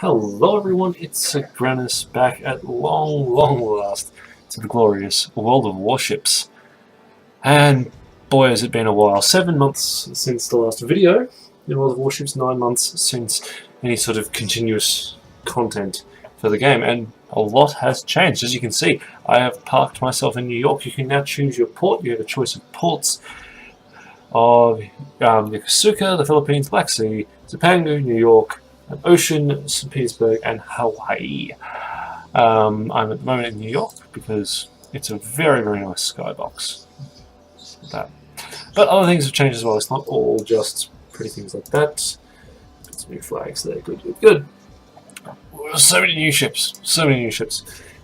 Hello everyone, it's Sagrannus back at long last to the glorious world of Warships. And boy has it been a while. 7 months since the last video in World of Warships, 9 months since any sort of continuous content for the game, and a lot has changed. As you can see, I have parked myself in New York. You can now choose your port. You have a choice of ports of Yokosuka, the Philippines, Black Sea, Topanga, New York, Ocean, St. Petersburg, and Hawaii. I'm at the moment in New York because it's a very nice skybox. That. But other things have changed as well. It's not all just pretty things like that. Some new flags there. Good. So many new ships.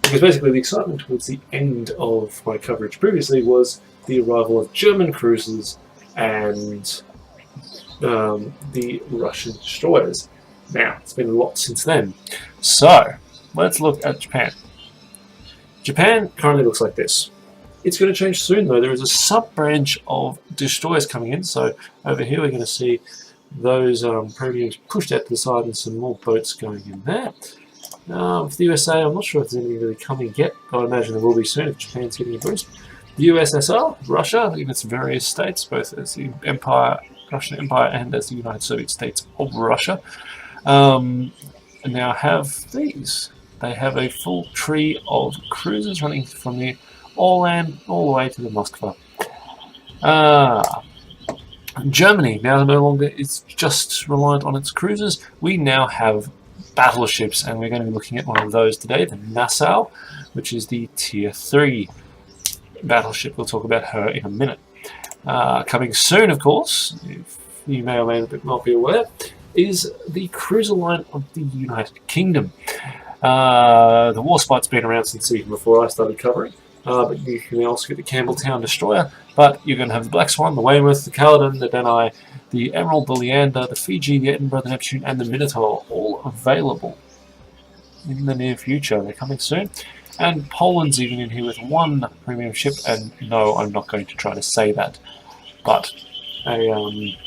Because basically the excitement towards the end of my coverage previously was the arrival of German cruisers and the Russian destroyers. Now, it's been a lot since then. So, let's look at Japan. Japan currently looks like this. It's going to change soon though. There is a sub-branch of destroyers coming in. So, over here we're going to see those premiums pushed out to the side and some more boats going in there. For the USA, I'm not sure if there's anything really coming yet. I imagine there will be soon if Japan's getting a boost. The USSR, Russia, in its various states, both as the Russian Empire and as the United Soviet States of Russia, now have these. They have a full tree of cruisers running from the Orland all the way to the Moskva. Germany now no longer is just reliant on its cruisers. We now have battleships, and we're going to be looking at one of those today, the Nassau, which is the Tier III battleship. We'll talk about her in a minute. Coming soon, of course, if you may or may not be aware, is the cruiser line of the United Kingdom. The Warspite's been around since even before I started covering, but you can also get the Campbelltown destroyer, but you're going to have the Black Swan, the Weymouth, the Caledon, the Denai, the Emerald, the Leander, the Fiji, the Edinburgh, the Neptune, and the Minotaur, all available in the near future. They're coming soon. And Poland's even in here with one premium ship, and no, I'm not going to try to say that, but a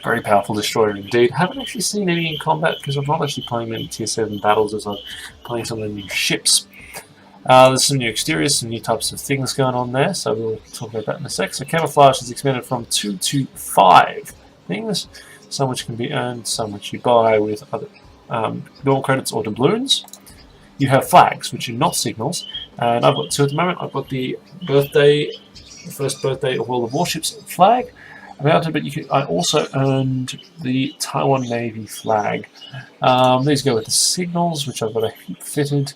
very powerful destroyer indeed. Haven't actually seen any in combat because I'm not actually playing many Tier 7 battles as I'm playing some of the new ships. There's some new exteriors, some new types of things going on there, so we'll talk about that in a sec. So camouflage is expanded from 2 to 5 things, some which can be earned, some which you buy with other normal credits or doubloons. You have flags, which are not signals, and I've got two at the moment. I've got the first birthday of World of Warships flag, but I also earned the Taiwan Navy flag. These go with the signals, which I've got a heap fitted.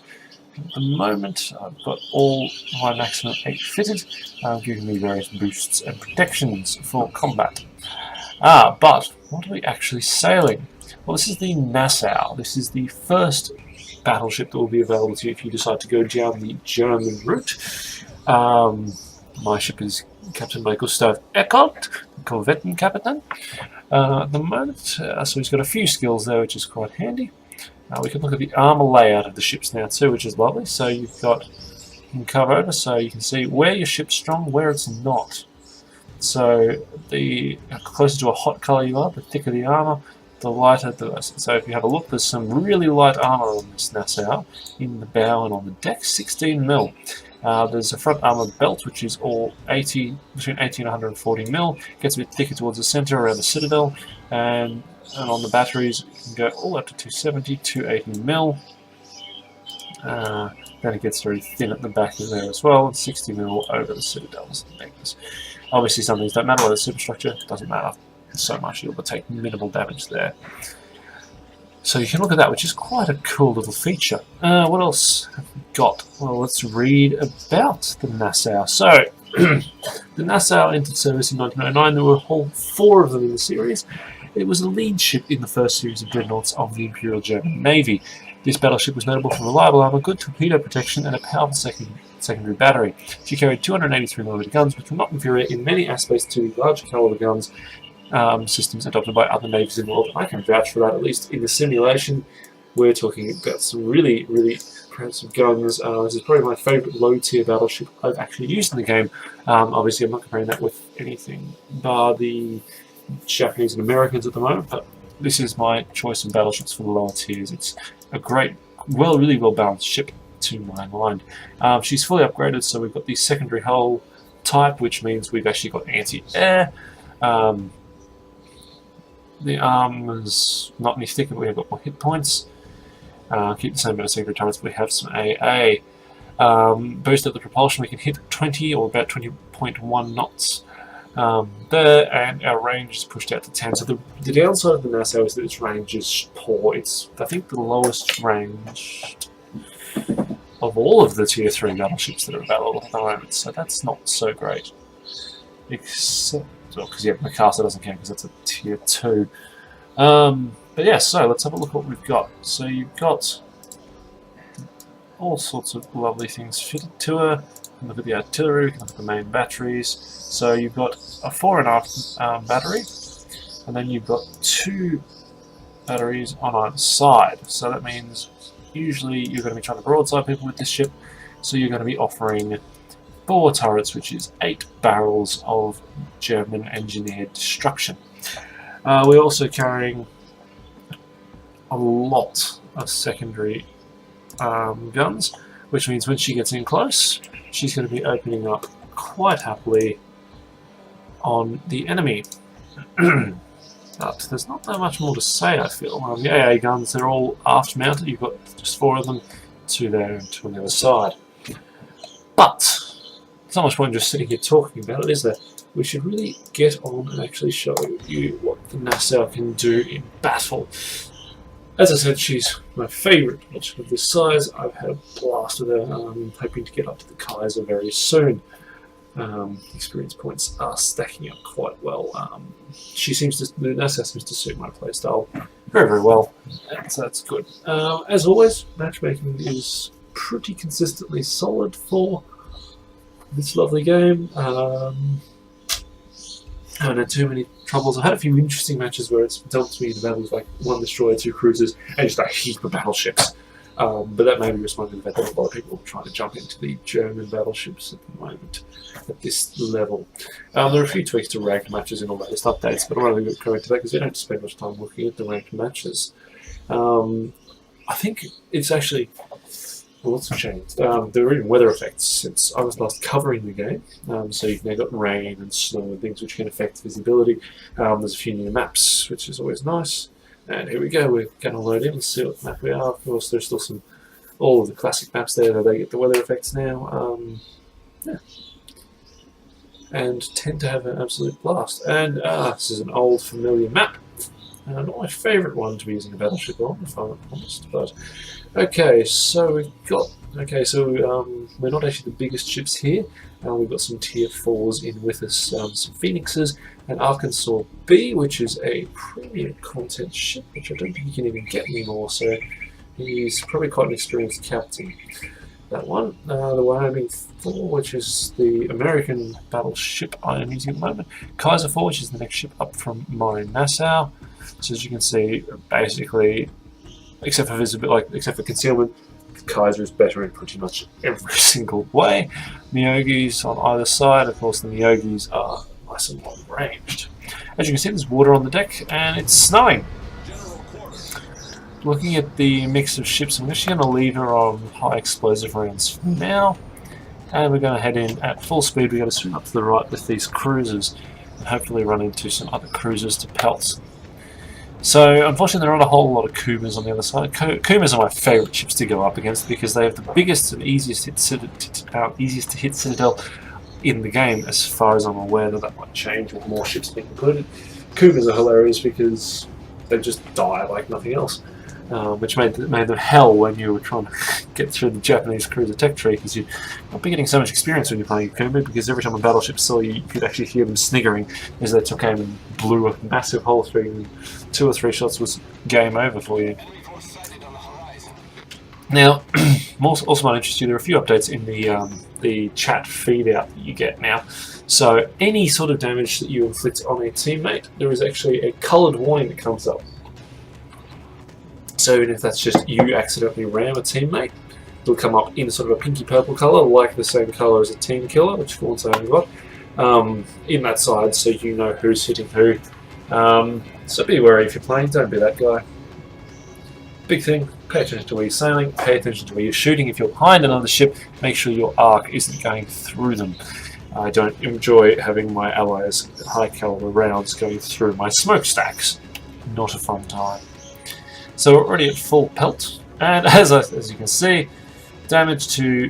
At the moment, I've got all my maximum 8 fitted, giving me various boosts and protections for combat. But what are we actually sailing? Well, this is the Nassau. This is the first battleship that will be available to you if you decide to go down the German route. My ship is captained by Gustav Eckert, Korvettenkapitän. At the moment, so he's got a few skills there, which is quite handy. We can look at the armour layout of the ships now too, which is lovely. So you can cover over, so you can see where your ship's strong, where it's not. So the closer to a hot colour you are, the thicker the armour, the lighter the less. So if you have a look, there's some really light armour on this Nassau in the bow and on the deck, 16 mil. There's a front armour belt, which is all between 80 and 140 mil. Gets a bit thicker towards the centre around the citadel, and on the batteries you can go all up to 270, 280 mil. Then it gets very thin at the back of there as well, and 60 mil over the citadels and things. Obviously some things don't matter, like the superstructure doesn't matter so much, you'll take minimal damage there. So you can look at that, which is quite a cool little feature. What else have we got? Well, let's read about the Nassau. So, the Nassau entered service in 1909. There were a whole 4 of them in the series. It was the lead ship in the first series of dreadnoughts of the Imperial German Navy. This battleship was notable for reliable armour, good torpedo protection, and a powerful secondary battery. She carried 283mm guns, which were not inferior in many aspects to the larger caliber guns systems adopted by other navies in the world. I can vouch for that, at least in the simulation. We're talking about some really impressive guns. This is probably my favourite low-tier battleship I've actually used in the game. Obviously, I'm not comparing that with anything bar the Japanese and Americans at the moment, but this is my choice of battleships for the lower tiers. It's a great, really well balanced ship to my mind. She's fully upgraded, so we've got the secondary hull type, which means we've actually got anti-air. The armor's not any thicker, but we have got more hit points. Keep the same amount of secondary turrets, but we have some AA. Boost up the propulsion, we can hit 20 or about 20.1 knots there, and our range is pushed out to 10. So the downside of the Nassau is that its range is poor. It's, I think, the lowest range of all of the Tier 3 battleships that are available at the moment, so that's not so great. Except, because yeah, the castle doesn't count because that's a Tier 2. But yeah, so let's have a look at what we've got. So you've got all sorts of lovely things fitted to her. We can look at the artillery, we can look at the main batteries. So you've got a fore and aft battery, and then you've got 2 batteries on either side. So that means usually you're going to be trying to broadside people with this ship, so you're going to be offering 4 turrets, which is 8 barrels of German engineered destruction. We're also carrying a lot of secondary guns, which means when she gets in close, she's going to be opening up quite happily on the enemy. But there's not that much more to say, I feel. The AA guns, they're all aft mounted. You've got just 4 of them, 2 there and 2 on the other side. But there's not much point in just sitting here talking about it, is there? We should really get on and actually show you what the Nassau can do in battle. As I said, she's my favourite battleship of this size. I've had a blast with her. I'm hoping to get up to the Kaiser very soon. Experience points are stacking up quite well. The Nassau seems to suit my playstyle very, very well, so that's good. As always, matchmaking is pretty consistently solid for this lovely game. I haven't had too many troubles. I've had a few interesting matches where it's dealt to me in battles like 1 destroyer, 2 cruisers, and just a heap of battleships. But that may be responding to the fact that a lot of people are trying to jump into the German battleships at the moment at this level. There are a few tweaks to ranked matches and all latest updates, but I'm not going to go into that because we don't spend much time looking at the ranked matches. I think it's actually... Well, what's changed? There are even weather effects since I was last covering the game. So you've now got rain and snow and things which can affect visibility. There's a few new maps, which is always nice. And here we go, we're going to load in and see what map we are. Of course, there's still all of the classic maps there, though they get the weather effects now. Yeah. And tend to have an absolute blast. And this is an old familiar map. Not my favourite one to be using a battleship on, if I'm honest. But okay, so we've got. Okay, so we're not actually the biggest ships here. We've got some Tier 4s in with us, some Phoenixes, and Arkansas B, which is a premium content ship, which I don't think you can even get anymore. So he's probably quite an experienced captain. That one, the Wyoming 4, which is the American battleship I am using at the moment. Kaiser 4, which is the next ship up from my Nassau. So as you can see, basically, except for concealment, Kaiser is better in pretty much every single way. Miyagis on either side. Of course, the Miyagis are nice and long ranged. As you can see, there's water on the deck, and it's snowing. Looking at the mix of ships, I'm actually going to leave her on high explosive rounds for now, and we're going to head in at full speed. We're going to swing up to the right with these cruisers, and hopefully run into some other cruisers to pelt. So, unfortunately, there aren't a whole lot of Kumas on the other side. Kumas are my favourite ships to go up against because they have the biggest and easiest to hit citadel in the game, as far as I'm aware. That might change with more ships being included. Kumas are hilarious because they just die like nothing else, which made them hell when you were trying to get through the Japanese cruiser tech tree, because you'd not be getting so much experience when you're playing Kuma, because every time a battleship saw you, you could actually hear them sniggering as they took aim and blew a massive hole through you. 2 or 3 shots was game over for you. Now, also might interest you, there are a few updates in the chat feed out that you get now. So any sort of damage that you inflict on a teammate, there is actually a coloured warning that comes up. So even if that's just you accidentally ram a teammate, it'll come up in sort of a pinky purple colour, like the same colour as a team killer, which for once I haven't got, in that side, so you know who's hitting who. So be wary if you're playing, don't be that guy. big thing, pay attention to where you're sailing, pay attention to where you're shooting. If you're behind another ship, make sure your arc isn't going through them. I don't enjoy having my allies' high caliber rounds going through my smokestacks. Not a fun time. So we're already at full pelt, and as you can see, damage to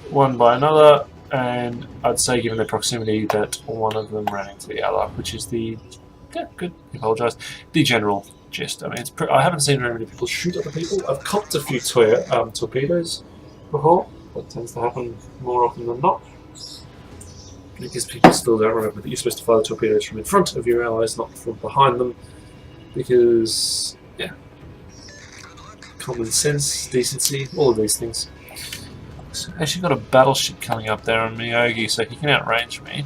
one by another, and I'd say given their proximity that one of them ran into the other, which is the the general gist. I mean, I haven't seen very many people shoot other people. I've copped a few torpedoes before. That tends to happen more often than not, because people still don't remember that you're supposed to fire torpedoes from in front of your allies, not from behind them. Because, yeah, common sense, decency, all of these things. So I've actually got a battleship coming up there on Miyogi, so he can outrange me.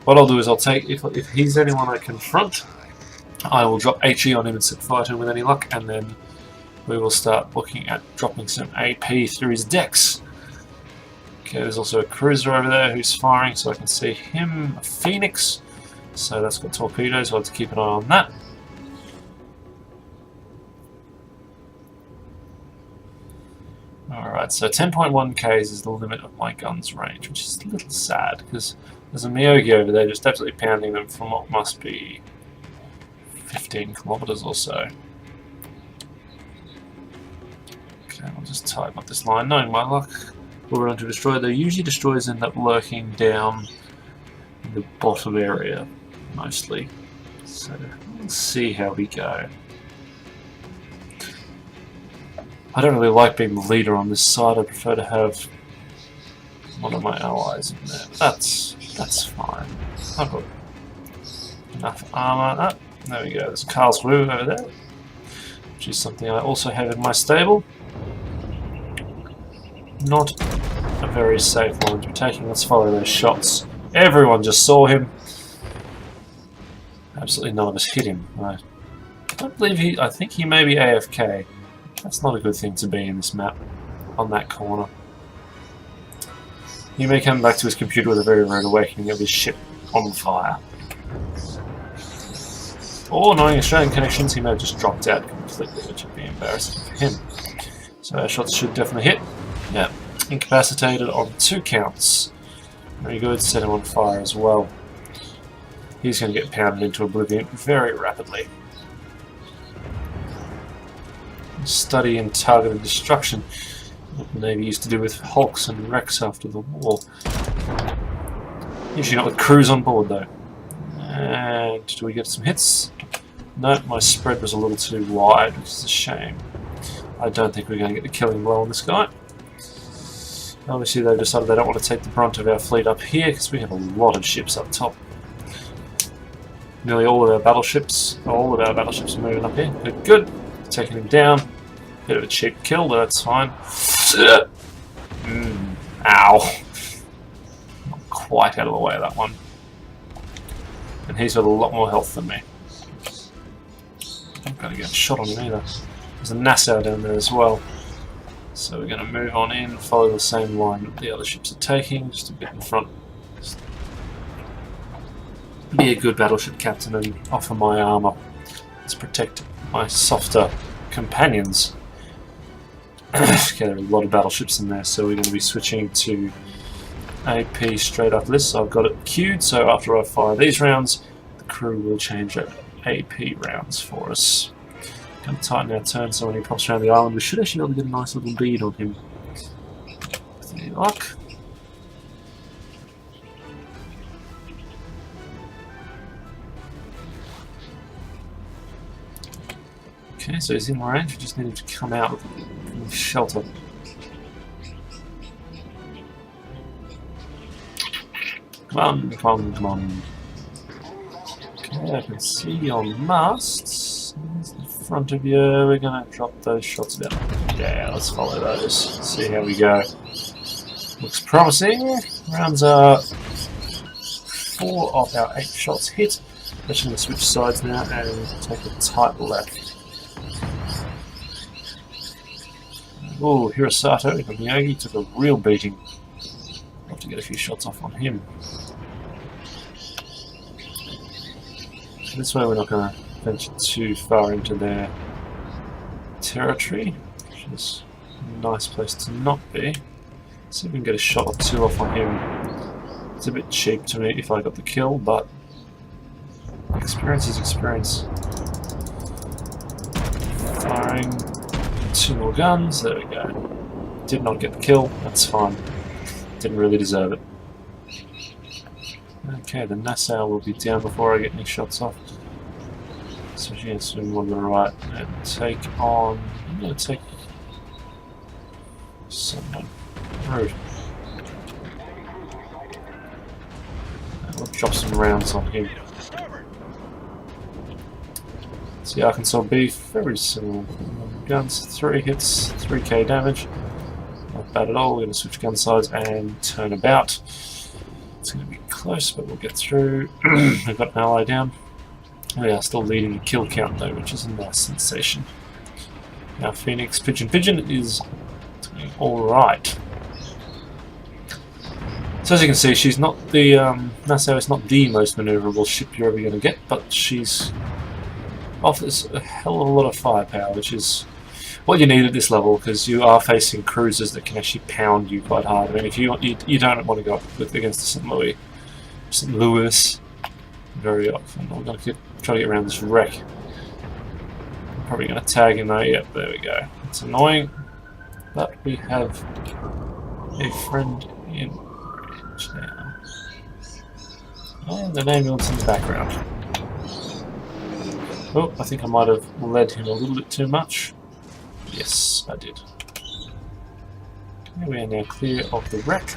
What I'll do is I'll take, if he's anyone I confront, I will drop HE on him and set fire to him with any luck, and then we will start looking at dropping some AP through his decks. Okay, there's also a cruiser over there who's firing, so I can see him, a Phoenix. So that's got torpedoes, so I'll have to keep an eye on that. Alright, so 10.1 Ks is the limit of my gun's range, which is a little sad, because there's a Miyogi over there just absolutely pounding them from what must be 15 kilometers or so. Okay, I'll just tighten up this line, knowing my luck. We'll run to destroy. Though usually destroyers end up lurking down in the bottom area, mostly. So, let's see how we go. I don't really like being the leader on this side. I prefer to have one of my allies in there. But that's fine. I've got enough armor. Oh, there we go. There's Karlsruhe over there, which is something I also have in my stable. Not a very safe line to be taking. Let's follow those shots. Everyone just saw him. Absolutely none of us hit him. I don't believe I think he may be AFK. That's not a good thing to be in this map, on that corner. He may come back to his computer with a very rude awakening of his ship on fire. Or, knowing Australian connections, he may have just dropped out completely, which would be embarrassing for him. So our shots should definitely hit. Yeah, incapacitated on 2 counts. Very good, set him on fire as well. He's going to get pounded into oblivion very rapidly. Study in targeted destruction, what the Navy used to do with hulks and wrecks after the war. Usually not with crews on board though. And do we get some hits? No, my spread was a little too wide, which is a shame. I don't think we're going to get the killing blow on this guy. Obviously they've decided they don't want to take the brunt of our fleet up here because we have a lot of ships up top. Nearly all of our battleships are moving up here. Good, good. Taking him down. Bit of a cheap kill, but that's fine. Ow. Not quite out of the way of that one. And he's got a lot more health than me. I'm going to get a shot on him either. There's a Nassau down there as well. So we're going to move on in, follow the same line that the other ships are taking, just a bit in front. Just be a good battleship captain and offer my armour. Let's protect my softer companions. Okay, there are a lot of battleships in there, so we're going to be switching to AP straight after this. So I've got it queued, so after I fire these rounds, the crew will change out AP rounds for us. Going to tighten our turn so when he pops around the island, we should actually be able to get a nice little bead on him. With any luck. Okay, so he's in range, we just need him to come out from the shelter. Come on, come on, come on. Okay, I can see your masts. There's the front of you. We're going to drop those shots down. Yeah, let's follow those. See how we go. Looks promising. Rounds are 4 of our 8 shots hit. We're just going to switch sides now and take a tight left. Oh, Hirasato from Miyagi took a real beating. I'll have to get a few shots off on him. This way we're not going to venture too far into their territory, which is a nice place to not be. See if we can get a shot or two off on him. It's a bit cheap to me if I got the kill, but experience is experience. Firing 2 more guns, there we go. Did not get the kill, that's fine. Didn't really deserve it. Okay, the Nassau will be down before I get any shots off. So she has to move on the right and take on... I'm going to take someone rude. We'll drop some rounds on him. See, Arkansas beef, very similar guns, 3 hits, 3k damage. Not bad at all. We're going to switch gun sides and turn about. It's going to be close, but we'll get through. We've got an ally down. We are still leading the kill count though, which is a nice sensation. Now Phoenix Pigeon is doing alright. So as you can see, she's not the Nassau is not the most manoeuvrable ship you're ever going to get, but she's offers a hell of a lot of firepower, which is what you need at this level, because you are facing cruisers that can actually pound you quite hard. I mean, if you don't want to go up against the St. Louis very often. I'm going to try to get around this wreck. I'm probably going to tag him though. Yep, there we go. It's annoying, but we have a friend in range now. And an ambulance in the background. Oh, I think I might have led him a little bit too much. Yes, I did. Okay, we are now clear of the wreck.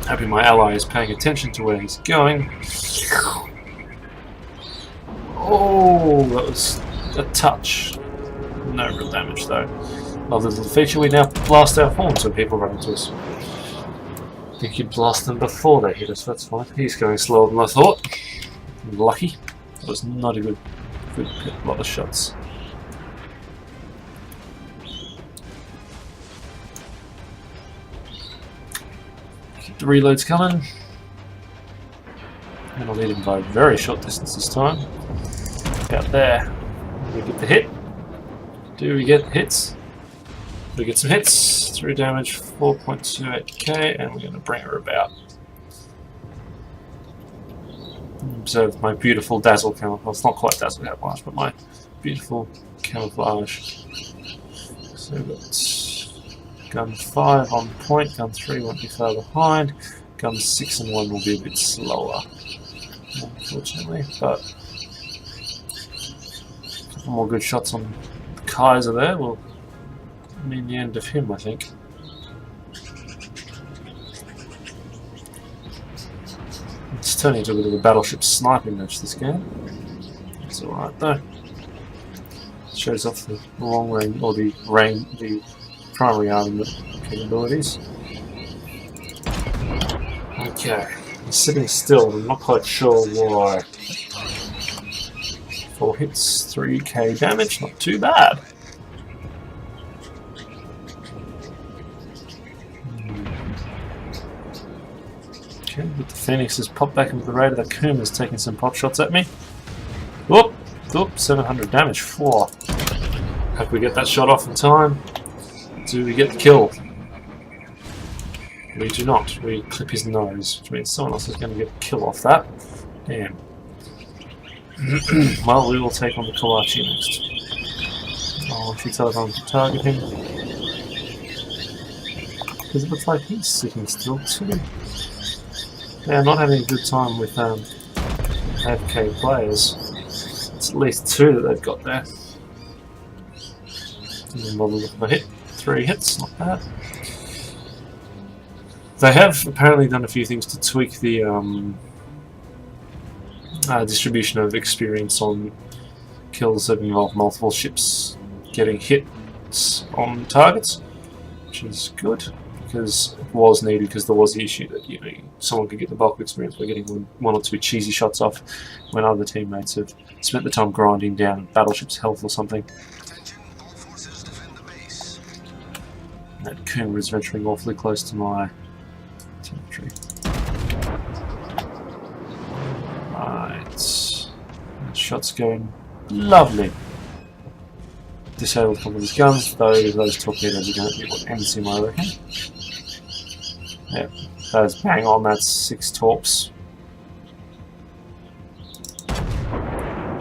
Hoping my ally is paying attention to where he's going. Oh, that was a touch. No real damage though. Lovely little feature. We now blast our horns when people run into us. I think you blast them before they hit us, that's fine. He's going slower than I thought. Lucky. That was not a good lot of shots. Keep the reloads coming. And I'll lead him by a very short distance this time. About there. We get the hit. Do we get hits? We get some hits. 3 damage, 4.28k, and we're going to bring her about. Observe my beautiful dazzle camouflage. Well, it's not quite dazzle camouflage, but my beautiful camouflage. So we've got gun 5 on point, gun 3 won't be far behind, gun 6 and 1 will be a bit slower, unfortunately, but a couple more good shots on Kaiser there will mean the end of him, I think. It's turning into a bit of a battleship sniping match this game. It's alright though. Shows off the long range, or the primary armament capabilities. Okay, I'm sitting still, I'm not quite sure why. 4 hits, 3k damage, not too bad. Okay, but the Phoenix has popped back into the radar. The Kuma's taking some pot shots at me. Whoop! Whoop! 700 damage. 4. Hope we get that shot off in time. Do we get the kill? We do not. We clip his nose, which means someone else is going to get a kill off that. Damn. Well, we will take on the Kawachi next. Oh, she tells them to target him. Because it looks like he's sitting still too. Yeah, not having a good time with AFK players. It's at least 2 that they've got there. Didn't bother looking for a hit. 3 hits, not bad. They have apparently done a few things to tweak the distribution of experience on kills that involve multiple ships getting hits on targets, which is good. Because it was needed, because there was the issue that someone could get the bulk of experience by getting one or 2 cheesy shots off when other teammates have spent the time grinding down battleship's health or something. That Kuma is venturing awfully close to my territory. Right. That shot's going lovely. Disable a couple of his guns, though those torpedoes are going to be what ends him, I reckon. Yep, those bang on, that's 6 torps.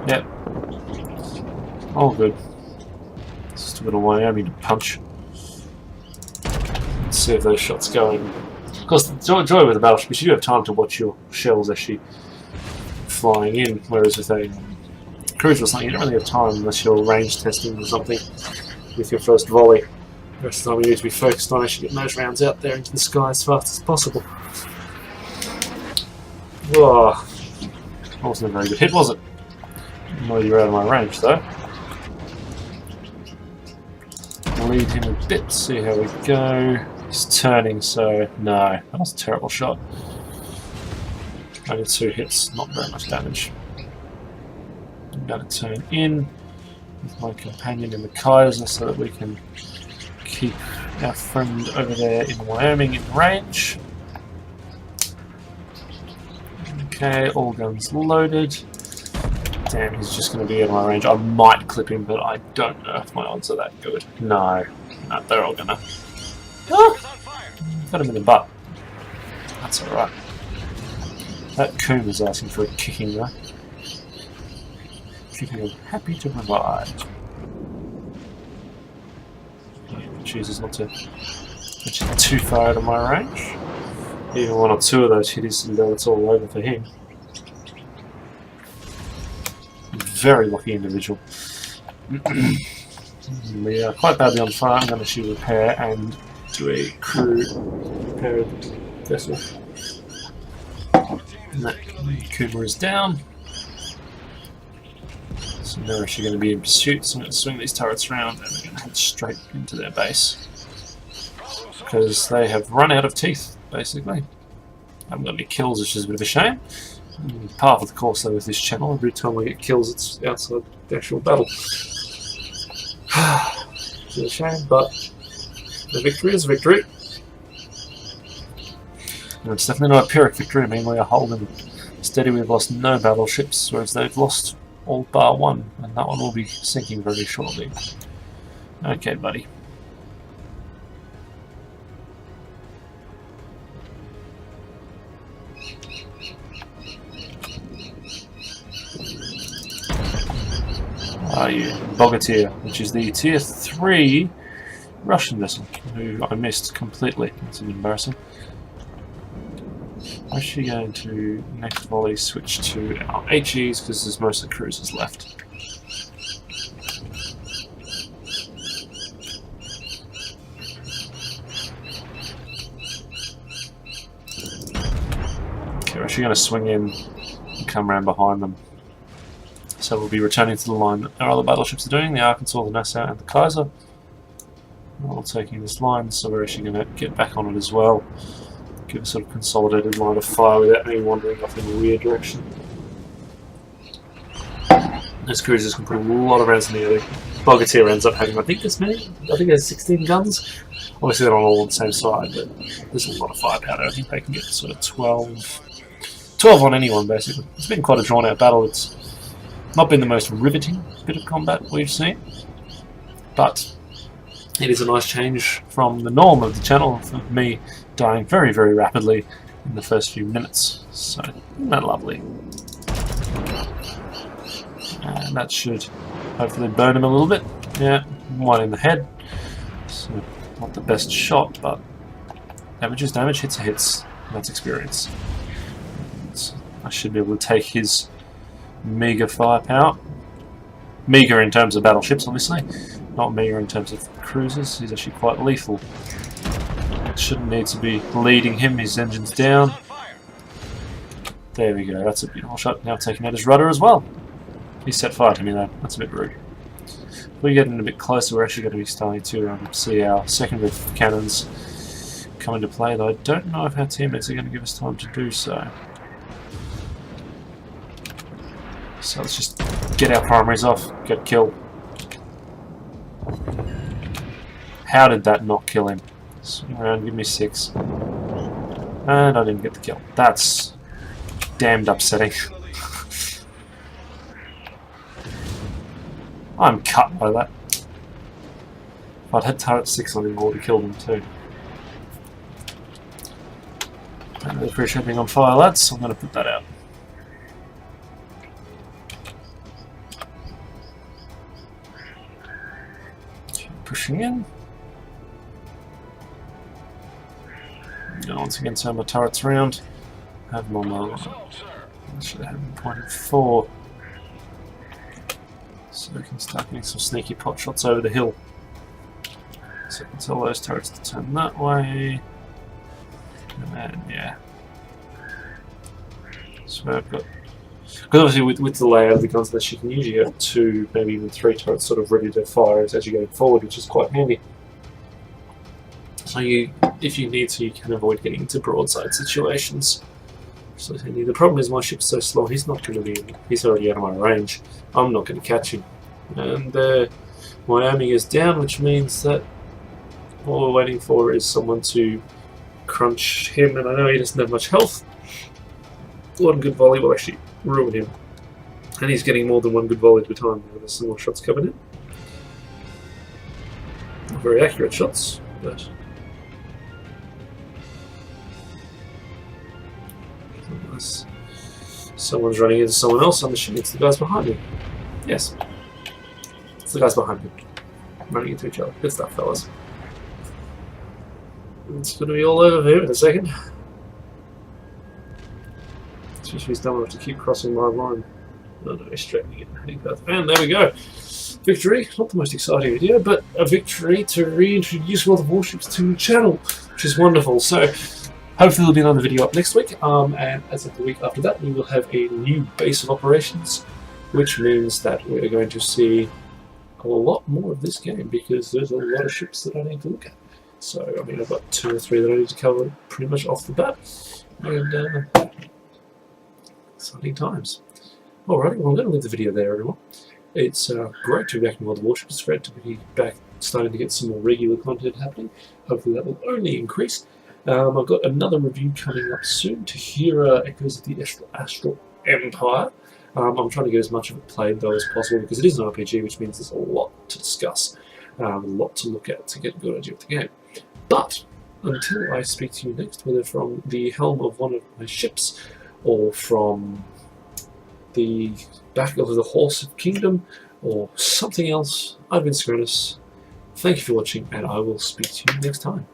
Yep. All good. Just a little Wyoming to punch. Let's see if those shots go in. Of course, the joy with a battleship is you do have time to watch your shells actually flying in, whereas with a cruiser or something, you don't really have time unless you're range testing or something with your first volley. The rest of the time you need to be focused on actually getting those rounds out there into the sky as fast as possible. Whoa. That wasn't a very good hit, was it? Well, you're out of my range though. I'll lead him a bit, see how we go. He's turning, so no, that was a terrible shot. Only 2 hits, not very much damage. I'm going to turn in with my companion in the Kaiser so that we can keep our friend over there in Wyoming in range. Okay, all guns loaded. Damn, he's just going to be in my range. I might clip him, but I don't know if my odds are that good. No, they're all going to... Oh! Got him in the butt. That's alright. That coon is asking for a kicking though. Keeping him happy to provide. He chooses not to get too far out of my range. Even 1 or 2 of those hits, it's all over for him. Very lucky individual. We are quite badly on fire. I'm going to shoot repair and do a crew repair vessel. And that Kuma is down. So they're actually going to be in pursuit, so I'm going to swing these turrets around and we're going to head straight into their base. Because they have run out of teeth, basically. I haven't got any kills, which is a bit of a shame. Part of the course though with this channel, every time we get kills it's outside the actual battle. It's a shame, but the victory is a victory. And it's definitely not a Pyrrhic victory. I mean, we are holding steady. We've lost no battleships, whereas they've lost all bar 1, and that one will be sinking very shortly. Okay, buddy. Are you Bogatyr, which is the Tier III Russian vessel, who I missed completely. That's embarrassing. I'm actually going to next volley switch to our HEs because there's most of the cruisers left. Okay, we're actually going to swing in and come around behind them. So we'll be returning to the line that our other battleships are doing, the Arkansas, the Nassau and the Kaiser. We're all taking this line, so we're actually going to get back on it as well. Give a sort of consolidated line of fire without me wandering off in a weird direction. This cruisers can put a lot of rounds in the air. Bogatyr ends up having, I think this many? I think it has 16 guns. Obviously they're not all on the same side, but there's a lot of firepower. I think they can get sort of 12 on anyone basically. It's been quite a drawn out battle. It's not been the most riveting bit of combat we've seen, but it is a nice change from the norm of the channel, for me dying very, very rapidly in the first few minutes. So, isn't that lovely? And that should hopefully burn him a little bit. Yeah, 1 in the head. So, not the best shot, but damage is damage, hits are hits. That's experience. I should be able to take his meager firepower. Meager in terms of battleships, obviously. Not meager in terms of cruisers. He's actually quite lethal. Shouldn't need to be leading him. His engine's down. There we go. That's a beautiful shot. Now taking out his rudder as well. He set fire to me though. That's a bit rude. If we get in a bit closer, we're actually going to be starting to see our secondary cannons come into play, though I don't know if our teammates are going to give us time to do so. So let's just get our primaries off, get a kill. How did that not kill him? Swing around, give me 6. And I didn't get the kill. That's damned upsetting. I'm cut by that. If I'd had turret 6 on him, I would have killed him too. Don't really appreciate being on fire, lads, so I'm going to put that out. Keep pushing in. Now once again turn my turrets around. Have them on my line. I should have them pointed forward. So we can start getting some sneaky pot shots over the hill. So I can tell those turrets to turn that way. And then, yeah. So I've got... Because obviously with the layout of the guns that you can usually have 2, maybe even 3 turrets sort of ready to fire as you're going forward, which is quite handy. So you, if you need to, you can avoid getting into broadside situations. So the problem is my ship's so slow, he's not going to be, he's already out of my range. I'm not going to catch him. And my aiming is down, which means that all we're waiting for is someone to crunch him, and I know he doesn't have much health. One good volley will actually ruin him. And he's getting more than one good volley at a time. There's some more shots coming in. Not very accurate shots, but... Unless someone's running into someone else, I'm assuming it's the guys behind me. Yes. It's the guys behind me. Running into each other. Good stuff, fellas. It's going to be all over here in a second. Especially he's dumb enough to keep crossing my line. No, no, he's straightening it. And there we go. Victory. Not the most exciting video, but a victory to reintroduce World of Warships to the channel, which is wonderful. So, hopefully there'll be another video up next week, and as of the week after that we will have a new base of operations, which means that we're going to see a lot more of this game, because there's a lot of ships that I need to look at. So, I mean, I've got 2 or 3 that I need to cover pretty much off the bat, and exciting times. Alright, well I'm going to leave the video there, everyone. It's great to be back in World of Warships. It's great to be back starting to get some more regular content happening. Hopefully that will only increase. I've got another review coming up soon to hear Echoes of the Astral Empire. I'm trying to get as much of it played though as possible, because it is an RPG, which means there's a lot to discuss, a lot to look at to get a good idea of the game. But until I speak to you next, whether from the helm of one of my ships or from the back of the Horse of Kingdom or something else, I've been Sagrannus. Thank you for watching, and I will speak to you next time.